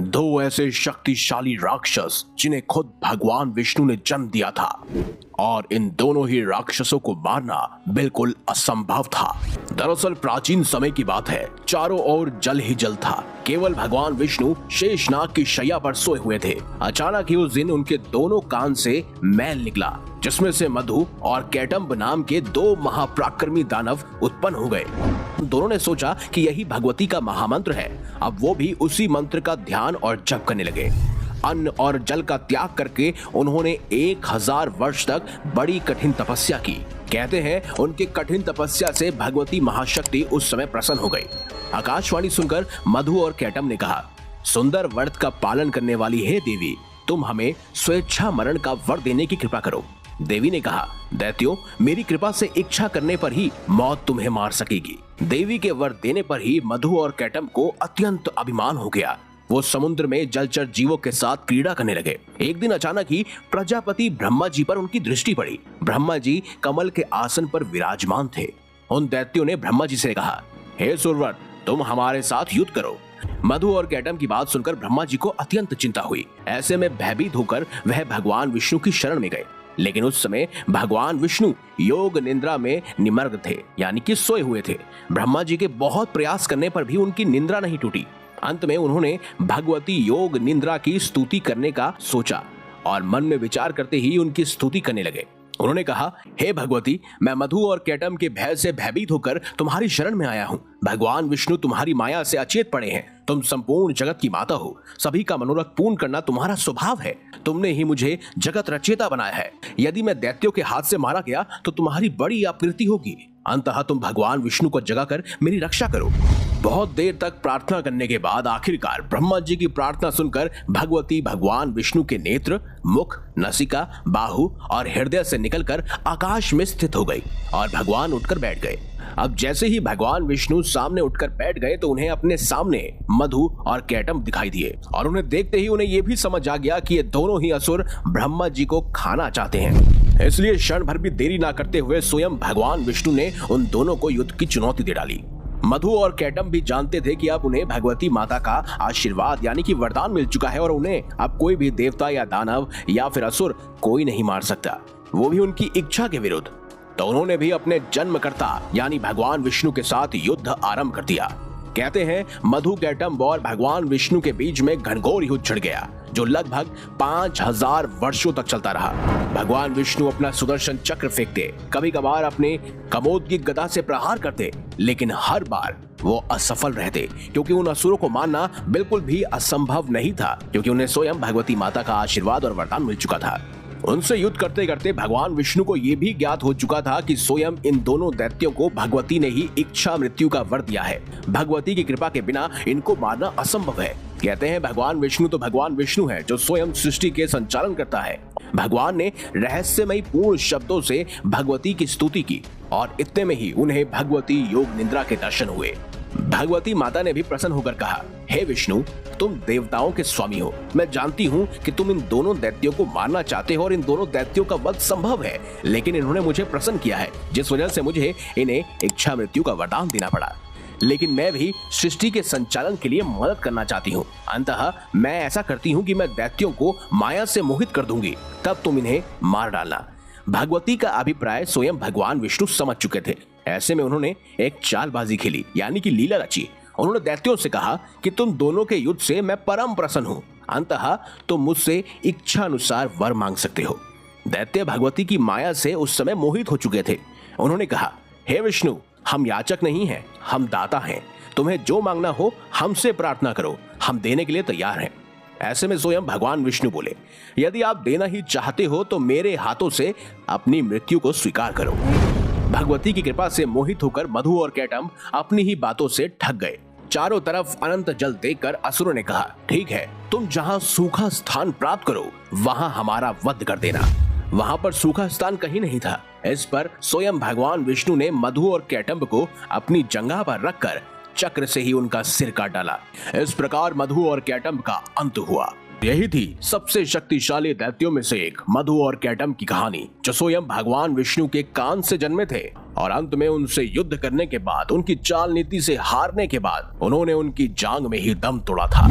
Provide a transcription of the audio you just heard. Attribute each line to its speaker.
Speaker 1: दो ऐसे शक्तिशाली राक्षस जिन्हें खुद भगवान विष्णु ने जन्म दिया था और इन दोनों ही राक्षसों को मारना बिल्कुल असंभव था। दरअसल प्राचीन समय की बात है, चारों ओर जल ही जल था। केवल भगवान विष्णु शेषनाग की शैया पर सोए हुए थे। अचानक ही उस दिन उनके दोनों कान से मैल निकला, जिसमें से मधु और कैटम्ब नाम के दो महापराक्रमी दानव उत्पन्न हो गए। दोनों ने सोचा कि यही भगवती का महामंत्र है। अब वो भी उसी मंत्र का ध्यान और जप करने लगे। अन्न और जल का त्याग करके उन्होंने 1000 वर्ष तक बड़ी कठिन तपस्या की। कहते हैं उनकी कठिन तपस्या से भगवती महाशक्ति उस समय प्रसन्न हो गई। आकाशवाणी सुनकर मधु और कैटम्ब ने कहा, सुंदर व्रत का पालन करने वाली हे देवी, तुम हमें स्वेच्छा मरण का वर देने की कृपा करो। देवी ने कहा, दैत्यो, मेरी कृपा से इच्छा करने पर ही मौत तुम्हें मार सकेगी। देवी के वर देने पर ही मधु और कैटम्ब को अत्यंत अभिमान हो गया। वो समुद्र में जलचर जीवों के साथ क्रीड़ा करने लगे। एक दिन अचानक ही प्रजापति ब्रह्मा जी पर उनकी दृष्टि पड़ी। ब्रह्मा जी कमल के आसन पर विराजमान थे। उन दैत्यों ने ब्रह्मा जी से कहा, हे सुरवर, तुम हमारे साथ युद्ध करो। मधु और कैटम्ब की बात सुनकर ब्रह्मा जी को अत्यंत चिंता हुई। ऐसे में भयभीत होकर वह भगवान विष्णु की शरण में गए। लेकिन उस समय भगवान विष्णु योग निद्रा में निमग्न थे, यानी कि सोए हुए थे। ब्रह्मा जी के बहुत प्रयास करने पर भी उनकी निद्रा नहीं टूटी। अंत में उन्होंने भगवती योग निद्रा की स्तुति करने का सोचा और मन में विचार करते ही उनकी स्तुति करने लगे। उन्होंने कहा, हे भगवती, मैं मधु और कैटम्ब के भय से भयभीत होकर तुम्हारी शरण में आया हूँ। भगवान विष्णु तुम्हारी माया से अचेत पड़े हैं। तुम संपूर्ण जगत की माता हो। सभी का मनोरथ पूर्ण करना तुम्हारा स्वभाव है। तुमने ही मुझे जगत रचयिता बनाया है। यदि मैं दैत्यों के हाथ से मारा गया तो तुम्हारी बड़ी अपकीर्ति होगी। अंततः तुम भगवान विष्णु को जगाकर मेरी रक्षा करो। बहुत देर तक प्रार्थना करने के बाद आखिरकार ब्रह्मा जी की प्रार्थना सुनकर भगवती भगवान विष्णु के नेत्र, मुख, नसिका, बाहु और हृदय से निकलकर आकाश में स्थित हो गई और भगवान उठकर बैठ गए। अब जैसे ही भगवान विष्णु सामने उठकर बैठ गए तो उन्हें अपने सामने मधु और कैटम्ब दिखाई दिए और उन्हें देखते ही उन्हें यह भी समझ आ गया कि ये दोनों ही असुर ब्रह्मा जी को खाना चाहते हैं। इसलिए क्षण भर भी देरी ना करते हुए स्वयं भगवान विष्णु ने उन दोनों को युद्ध की चुनौती दे डाली। मधु और कैटम्ब भी जानते थे कि अब उन्हें भगवती माता का आशीर्वाद यानी कि वरदान मिल चुका है और उन्हें अब कोई भी देवता या दानव या फिर असुर कोई नहीं मार सकता, वो भी उनकी इच्छा के विरुद्ध। तो उन्होंने भी अपने जन्मकर्ता यानी भगवान विष्णु के साथ युद्ध आरंभ कर दिया। कहते हैं मधु, कैटम्ब और भगवान विष्णु के बीच में घनघोर युद्ध छिड़ गया जो लगभग 5000 वर्षों तक चलता रहा। भगवान विष्णु अपना सुदर्शन चक्र फेंकते, कभी कभार अपने कमोद की गदा से प्रहार करते, लेकिन हर बार वो असफल रहते क्योंकि उन असुरों को मारना बिल्कुल भी असंभव नहीं था, क्योंकि उन्हें स्वयं भगवती माता का आशीर्वाद और वरदान मिल चुका था। उनसे युद्ध करते करते भगवान विष्णु को यह भी ज्ञात हो चुका था कि स्वयं इन दोनों दैत्यों को भगवती ने ही इच्छा मृत्यु का वर दिया है। भगवती की कृपा के बिना इनको मारना असंभव है। कहते हैं भगवान विष्णु तो भगवान विष्णु है जो स्वयं सृष्टि के संचालन करता है। भगवान ने रहस्यमयी पूर्ण शब्दों से भगवती की स्तुति की और इतने में ही उन्हें भगवती योग निद्रा के दर्शन हुए। भगवती माता ने भी प्रसन्न होकर कहा, हे विष्णु, तुम देवताओं के स्वामी हो। मैं जानती हूँ कि तुम इन दोनों दैत्यों को मारना चाहते हो और इन दोनों दैत्यों का वध संभव है, लेकिन इन्होंने मुझे प्रसन्न किया है, जिस वजह से मुझे इन्हें इच्छा मृत्यु का वरदान देना पड़ा। लेकिन मैं भी सृष्टि के संचालन के लिए मदद करना चाहती हूँ। अंततः मैं ऐसा करती हूँ कि मैं दैत्यों को माया से मोहित कर दूंगी, तब तुम इन्हें मार डालना। भगवती का अभिप्राय स्वयं भगवान विष्णु समझ चुके थे। ऐसे में उन्होंने एक चालबाजी खेली यानी कि लीला रची। उन्होंने दैत्यों से कहा कि तुम दोनों के युद्ध से मैं परम प्रसन्न हूँ, अंततः तुम मुझसे इच्छा अनुसार वर मांग सकते हो। दैत्य भगवती की माया से उस समय मोहित हो चुके थे। उन्होंने कहा, हे विष्णु, हम याचक नहीं हैं, हम दाता हैं। तुम्हें जो मांगना हो हमसे प्रार्थना करो, हम देने के लिए तैयार हैं। ऐसे में स्वयं भगवान विष्णु बोले, यदि आप देना ही चाहते हो तो मेरे हाथों से अपनी मृत्यु को स्वीकार करो। भगवती की कृपा से मोहित होकर मधु और कैटम्ब अपनी ही बातों से ठग गए। चारों तरफ अनंत जल देखकर असुरों ने कहा, ठीक है, तुम जहां सूखा स्थान प्राप्त करो वहां हमारा वध कर देना। वहां पर सूखा स्थान कहीं नहीं था। इस पर स्वयं भगवान विष्णु ने मधु और कैटम्ब को अपनी जंघा पर रखकर चक्र से ही उनका सिर काट डाला। इस प्रकार मधु और कैटम्ब का अंत हुआ। यही थी सबसे शक्तिशाली दैत्यों में से एक मधु और कैटम्ब की कहानी, जो स्वयं भगवान विष्णु के कान से जन्मे थे और अंत में उनसे युद्ध करने के बाद, उनकी चाल नीति से हारने के बाद उन्होंने उनकी जांग में ही दम तोड़ा था।